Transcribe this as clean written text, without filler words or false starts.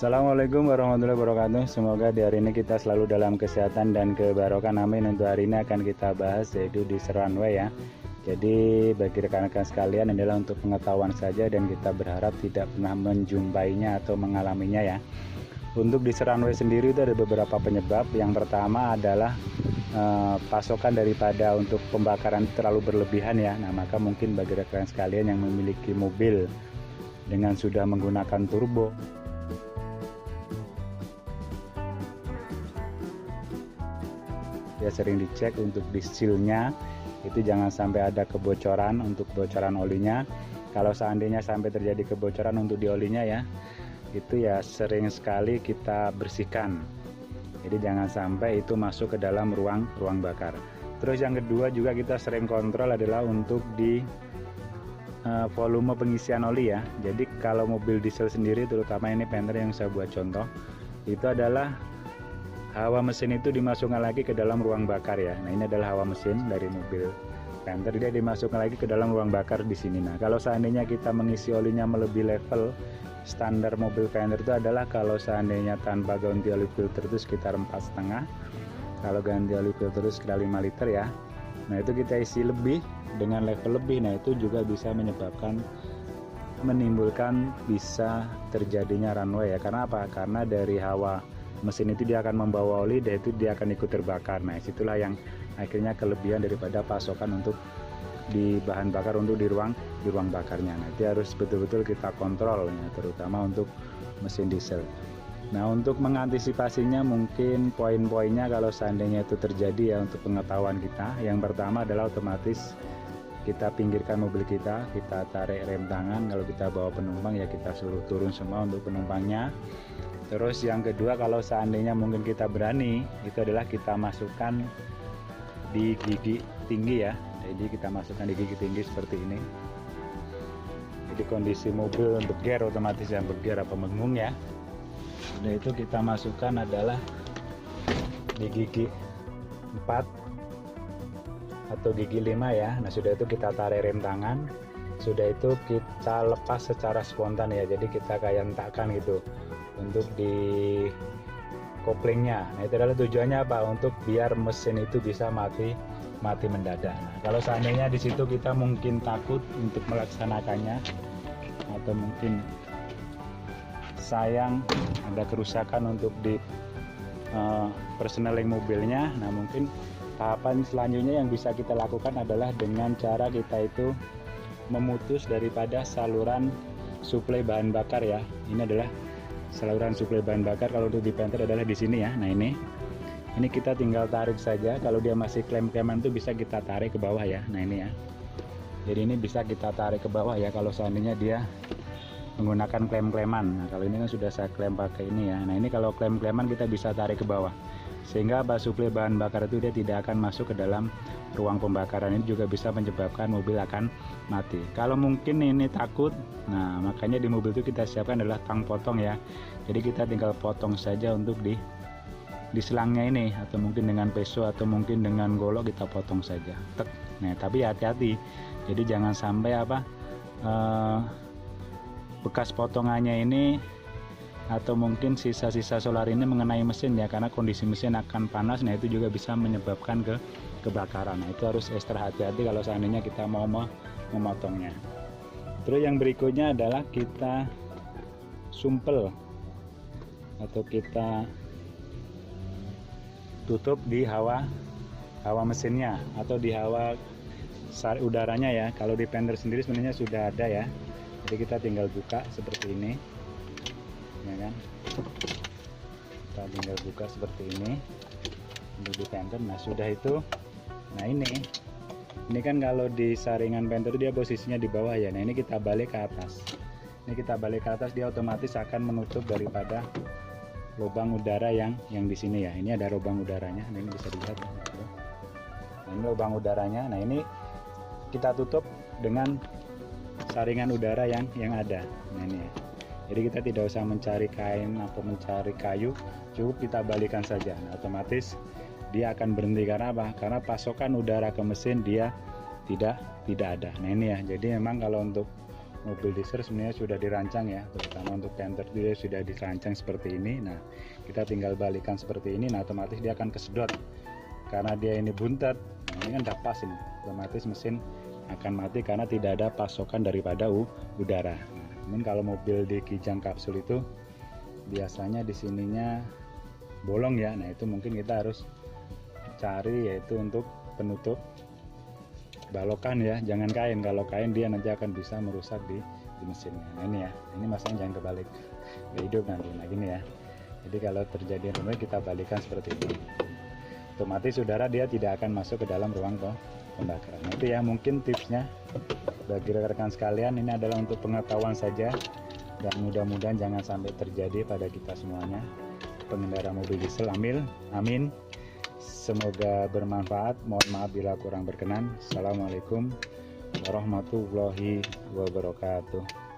Assalamualaikum warahmatullahi wabarakatuh. Semoga di hari ini kita selalu dalam kesehatan dan kebarokan. Amin. Untuk hari ini akan kita bahas yaitu di runway ya. Jadi bagi rekan-rekan sekalian adalah untuk pengetahuan saja dan kita berharap tidak pernah menjumpainya atau mengalaminya ya. Untuk di runway sendiri itu ada beberapa penyebab. Yang pertama adalah pasokan daripada untuk pembakaran terlalu berlebihan ya. Nah, maka mungkin bagi rekan sekalian yang memiliki mobil dengan sudah menggunakan turbo, ya sering dicek untuk di sealnya itu jangan sampai ada kebocoran untuk bocoran olinya. Kalau seandainya sampai terjadi kebocoran untuk di olinya ya, itu ya sering sekali kita bersihkan. Jadi jangan sampai itu masuk ke dalam ruang bakar. Terus yang kedua juga kita sering kontrol adalah untuk di volume pengisian oli ya. Jadi kalau mobil diesel sendiri, terutama ini Panther yang saya buat contoh, itu adalah hawa mesin itu dimasukkan lagi ke dalam ruang bakar ya. Nah, ini adalah hawa mesin dari mobil Panther, dia dimasukkan lagi ke dalam ruang bakar di sini. Nah, kalau seandainya kita mengisi olinya melebihi level standar mobil Panther itu adalah kalau seandainya tanpa ganti oli filter itu sekitar 4,5, kalau ganti oli filter itu sekitar 5 liter ya. Nah, itu kita isi lebih dengan level lebih. Nah, itu juga bisa menimbulkan bisa terjadinya runway ya. Karena apa? Karena dari hawa mesin itu dia akan membawa oli dan itu dia akan ikut terbakar. Nah, situlah yang akhirnya kelebihan daripada pasokan untuk di bahan bakar untuk di ruang bakarnya. Nah, itu harus betul-betul kita kontrol ya, terutama untuk mesin diesel. Nah, untuk mengantisipasinya mungkin poin-poinnya kalau seandainya itu terjadi ya, untuk pengetahuan kita, yang pertama adalah otomatis kita pinggirkan mobil kita tarik rem tangan. Kalau kita bawa penumpang ya kita suruh turun semua untuk penumpangnya. Terus yang kedua, kalau seandainya mungkin kita berani, itu adalah kita masukkan di gigi tinggi ya. Jadi kita masukkan di gigi tinggi seperti ini. Jadi kondisi mobil beger, otomatis yang beger apa mengung ya. Nah, itu kita masukkan adalah di gigi 4 atau gigi 5 ya. Nah, sudah itu kita tarik rem tangan. Sudah itu kita lepas secara spontan ya. Jadi kita kayak hentakkan gitu untuk di koplingnya. Nah, itu adalah tujuannya apa? Untuk biar mesin itu bisa mati mendadak. Nah, kalau seandainya di situ kita mungkin takut untuk melaksanakannya, atau mungkin sayang ada kerusakan untuk di persneling mobilnya, nah mungkin tahapan selanjutnya yang bisa kita lakukan adalah dengan cara kita itu memutus daripada saluran suplai bahan bakar ya. Ini adalah saluran suplai bahan bakar kalau untuk di Panther adalah di sini ya. Nah, ini kita tinggal tarik saja. Kalau dia masih klem-kleman itu bisa kita tarik ke bawah ya. Nah, ini ya. Jadi ini bisa kita tarik ke bawah ya kalau seandainya dia menggunakan klem-kleman. Nah, kalau ini kan sudah saya klem pakai ini ya. Nah, ini kalau klem-kleman kita bisa tarik ke bawah. Sehingga suplai bahan bakar itu dia tidak akan masuk ke dalam ruang pembakaran. Ini juga bisa menyebabkan mobil akan mati. Kalau mungkin ini takut, nah makanya di mobil itu kita siapkan adalah tang potong ya. Jadi kita tinggal potong saja untuk di selangnya ini, atau mungkin dengan peso atau mungkin dengan golok kita potong saja. Tek. Nah, tapi hati-hati. Jadi jangan sampai bekas potongannya ini atau mungkin sisa-sisa solar ini mengenai mesin ya, karena kondisi mesin akan panas. Nah, itu juga bisa menyebabkan kebakaran. Nah, itu harus ekstra hati-hati kalau seandainya kita mau memotongnya. Terus yang berikutnya adalah kita sumpel atau kita tutup di hawa mesinnya atau di hawa udaranya ya. Kalau di Panther sendiri sebenarnya sudah ada ya. Jadi kita tinggal buka seperti ini ya kan, kita tinggal buka seperti ini untuk di Panther. Nah, sudah itu, nah ini kan kalau di saringan Panther dia posisinya di bawah ya. Nah, ini kita balik ke atas. Ini kita balik ke atas, dia otomatis akan menutup daripada lubang udara yang di sini ya. Ini ada lubang udaranya. Nah, ini bisa dilihat. Nah, ini lubang udaranya. Nah, ini kita tutup dengan saringan udara yang ada. Nah, ini ya. Jadi kita tidak usah mencari kain atau mencari kayu, cukup kita balikan saja. Nah, otomatis dia akan berhenti. Karena apa? Karena pasokan udara ke mesin dia tidak ada. Nah, ini ya. Jadi memang kalau untuk mobil diesel sebenarnya sudah dirancang ya, terutama untuk Panther dia sudah dirancang seperti ini. Nah, kita tinggal balikan seperti ini, nah otomatis dia akan kesedot. Karena dia ini buntet, nah ini kan udah pas ini, otomatis mesin akan mati karena tidak ada pasokan daripada udara. Nah, mungkin kalau mobil di kijang kapsul itu biasanya di sininya bolong ya, nah itu mungkin kita harus cari yaitu untuk penutup balokan ya, jangan kain. Kalau kain dia nanti akan bisa merusak di mesinnya. Nah ini ya, ini masanya jangan kebalik, nggak hidup nanti. Nah gini ya, jadi kalau terjadi rumah kita balikan seperti ini, otomatis udara dia tidak akan masuk ke dalam ruang pembakaran. Nah, itu ya mungkin tipsnya bagi rekan-rekan sekalian, ini adalah untuk pengetahuan saja dan mudah-mudahan jangan sampai terjadi pada kita semuanya pengendara mobil diesel. Amin. Semoga bermanfaat. Mohon maaf bila kurang berkenan. Assalamualaikum warahmatullahi wabarakatuh.